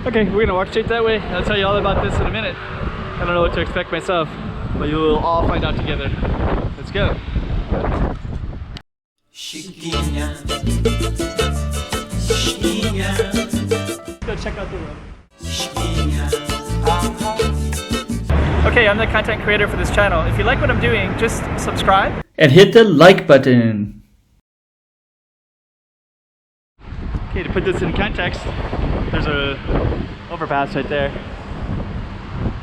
Okay, we're gonna walk straight that way. I'll tell you all about this in a minute. I don't know what to expect myself, but you will all find out together. Let's go. Chiquinha. Chiquinha. Go check out the road. Chiquinha. Okay, I'm the content creator for this channel. If you like what I'm doing, just subscribe and hit the like button. Okay, to put this in context, there's a overpass right there.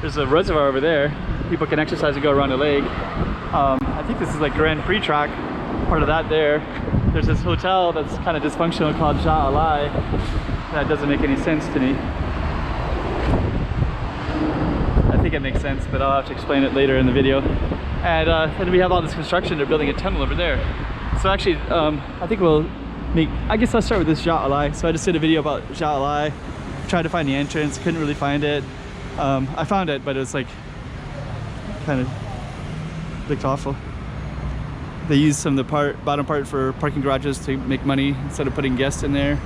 There's a reservoir over there. People can exercise and go around the lake. I think this is like Grand Prix track, part of that there. There's this hotel that's kind of dysfunctional called Zhuhai. That doesn't make any sense to me. I think it makes sense, but I'll have to explain it later in the video. And then we have all this construction. They're building a tunnel over there. So actually, I think I guess I'll start with this Zhuhai. So I just did a video about Zhuhai. Tried to find the entrance, couldn't really find it. I found it, but it was like kind of looked awful. They used some of the bottom part for parking garages to make money instead of putting guests in there.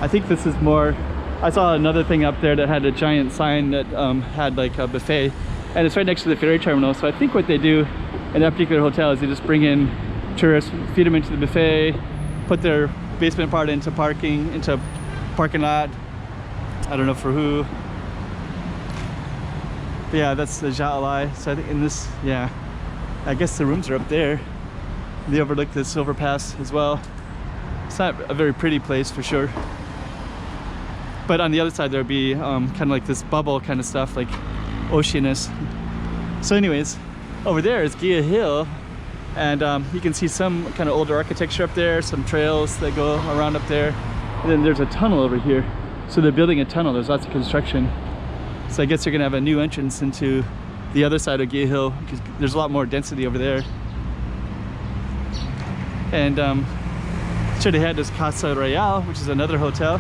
I think this is more. I saw another thing up there that had a giant sign that had like a buffet, and it's right next to the ferry terminal. So I think what they do in that particular hotel is they just bring in tourists, feed them into the buffet, put their basement part into parking lot. I don't know for who. But yeah, that's the Zhuhai. So I think in this, yeah, I guess the rooms are up there. They overlook this overpass as well. It's not a very pretty place for sure. But on the other side there'd be kind of like this bubble kind of stuff, like oceanous. So anyways, over there is Guia Hill, and you can see some kind of older architecture up there, some trails that go around up there. And then there's a tunnel over here. So they're building a tunnel, there's lots of construction. So I guess they're gonna have a new entrance into the other side of Guia Hill, because there's a lot more density over there. And straight ahead is Casa Royale, which is another hotel.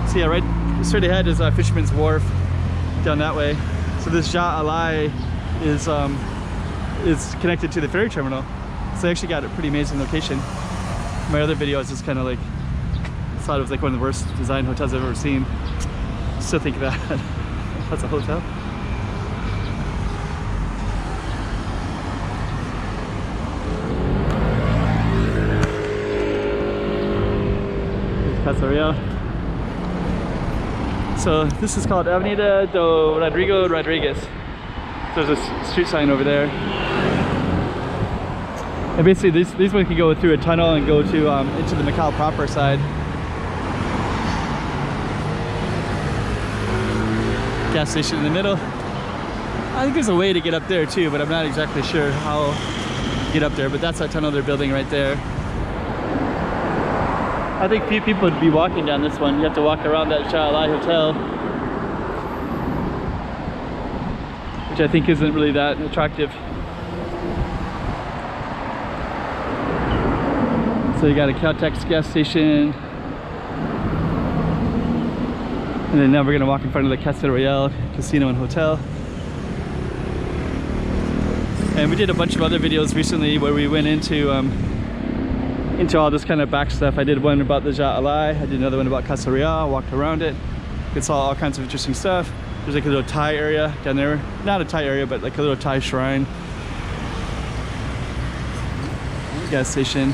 So yeah, right straight ahead is Fisherman's Wharf down that way. So this Zhuhai is connected to the ferry terminal. So they actually got a pretty amazing location. My other video is just kind of like, I thought it was like one of the worst designed hotels I've ever seen. Still think that that's a hotel. Here's Casa Real. So this is called Avenida do Rodrigues. So there's a street sign over there. And basically these ones can go through a tunnel and go to into the Macau proper side. Gas station in the middle. I think there's a way to get up there too, but I'm not exactly sure how to get up there. But that's that tunnel they're building right there. I think few people would be walking down this one. You have to walk around that Zhuhai hotel, which I think isn't really that attractive. So you got a Caltex gas station. And then now we're gonna walk in front of the Casa Royale Casino and Hotel. And we did a bunch of other videos recently where we went into all this kind of back stuff. I did one about the Zhuhai, I did another one about Casa Royale, walked around it. You saw all kinds of interesting stuff. There's like a little Thai area down there. Not a Thai area, but like a little Thai shrine. Gas station.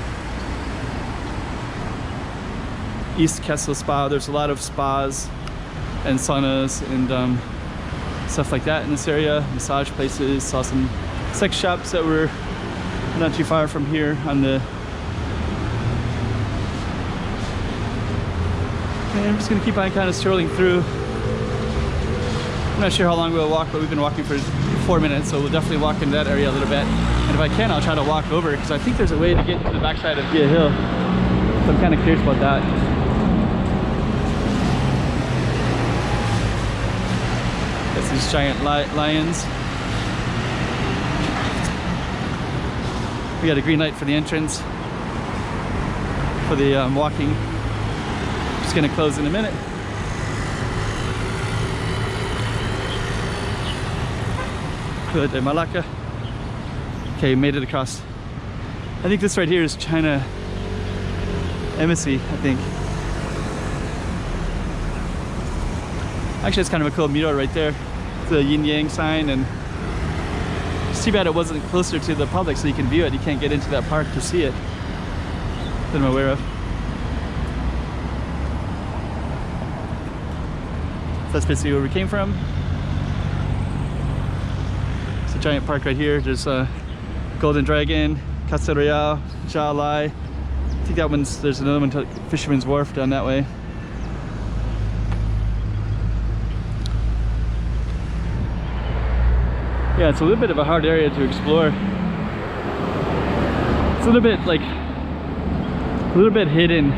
East Kessel Spa, there's a lot of spas and saunas and stuff like that in this area. Massage places, saw some sex shops that were not too far from here on the. And I'm just gonna keep on kind of strolling through. I'm not sure how long we'll walk, but we've been walking for 4 minutes, so we'll definitely walk into that area a little bit. And if I can, I'll try to walk over, because I think there's a way to get to the backside of Guia Hill. So I'm kind of curious about that. These giant lions. We got a green light for the entrance for the walking. Just gonna close in a minute. Good de Malacca. Okay, made it across. I think this right here is China Embassy, I think. Actually, it's kind of a cool mural right there. It's a yin yang sign, and it's too bad it wasn't closer to the public so you can view it. You can't get into that park to see it that I'm aware of. So that's basically where we came from. It's a giant park right here. There's a Golden Dragon, Casa Royale, Zhuhai. I think that one's, there's another one to Fisherman's Wharf down that way. Yeah, it's a little bit of a hard area to explore. It's a little bit like, a little bit hidden.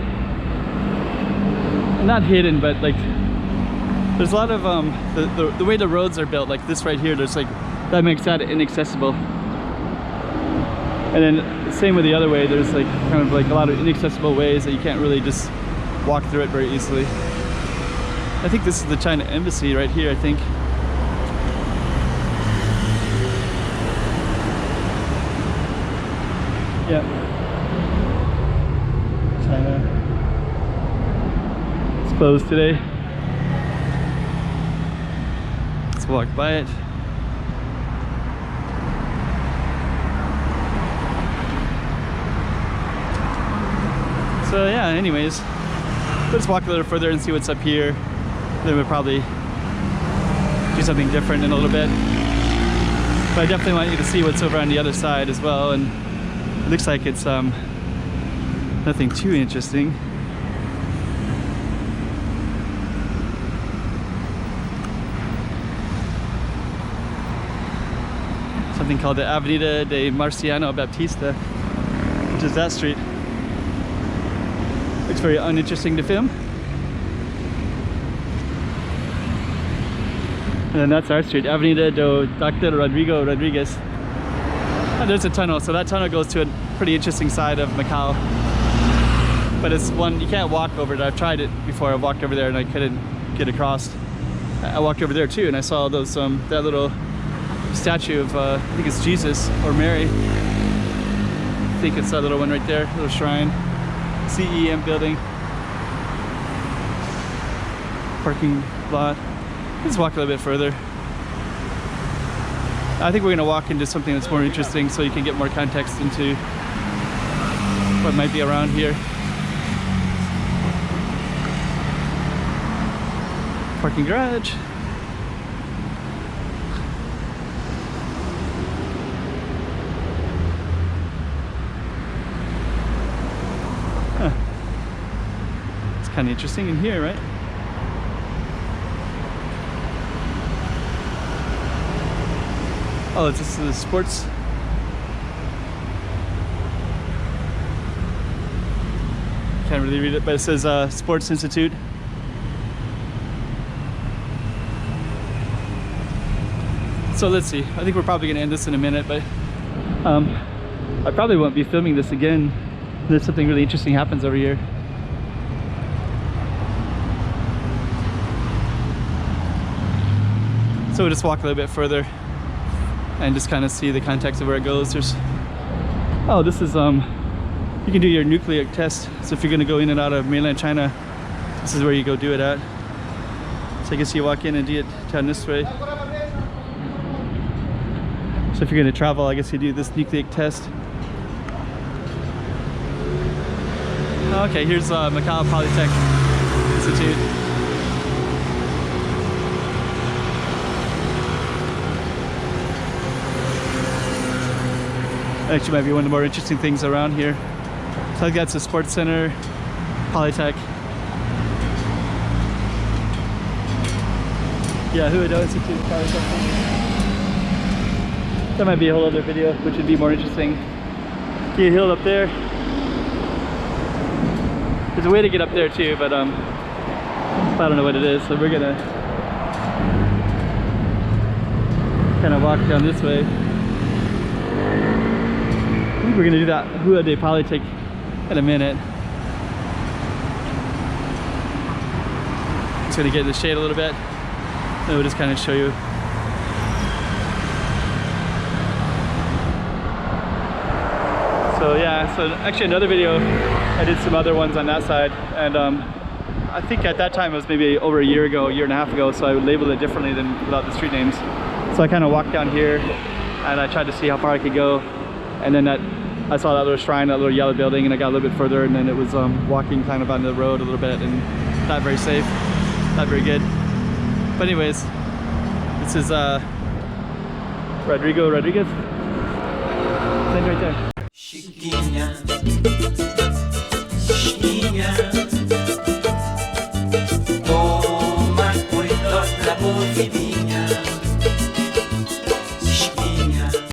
Not hidden, but like, there's a lot of, the way the roads are built, like this right here, there's like, that makes that inaccessible. And then the same with the other way, there's like kind of like a lot of inaccessible ways that you can't really just walk through it very easily. I think this is the China Embassy right here, I think. Yeah. China. It's closed today. Let's walk by it. So yeah, anyways, let's walk a little further and see what's up here. Then we'll probably do something different in a little bit. But I definitely want you to see what's over on the other side as well. And it looks like it's nothing too interesting. Something called the Avenida de Marciano Baptista, which is that street. Looks very uninteresting to film. And then that's our street, Avenida do Dr. Rodrigo Rodrigues. And there's a tunnel, so that tunnel goes to a pretty interesting side of Macau. But it's one, you can't walk over it. I've tried it before. I walked over there and I couldn't get across. I walked over there too and I saw those, that little statue of, I think it's Jesus or Mary. I think it's that little one right there, little shrine. CEM building. Parking lot. Let's walk a little bit further. I think we're going to walk into something that's more interesting so you can get more context into what might be around here. Parking garage. Huh. It's kind of interesting in here, right? Oh, this is the sports. Can't really read it, but it says Sports Institute. So let's see. I think we're probably gonna end this in a minute, but I probably won't be filming this again unless something really interesting happens over here. So we'll just walk a little bit further and just kind of see the context of where it goes. There's, oh, this is, you can do your nucleic test. So if you're gonna go in and out of mainland China, this is where you go do it at. So I guess you walk in and do it down this way. So if you're gonna travel, I guess you do this nucleic test. Okay, here's Macau Polytech Institute. Actually might be one of the more interesting things around here. So I think that's a sports center, Polytech. Yeah, who would know Institute Polytech? That might be a whole other video, which would be more interesting. Guia Hill up there. There's a way to get up there too, but I don't know what it is, so we're gonna kind of walk down this way. I think we're gonna do that Rua de Polytech in a minute. Just gonna get in the shade a little bit, and we'll just kind of show you. So yeah, so actually another video, I did some other ones on that side, and I think at that time it was maybe over a year ago, a year and a half ago, so I would label it differently than without the street names. So I kind of walked down here and I tried to see how far I could go, and then I saw that little shrine, that little yellow building, and I got a little bit further, and then it was walking kind of on the road a little bit, and not very safe, not very good. But anyways, this is Rodrigues. Stand right there. Chiquinha, Chiquinha.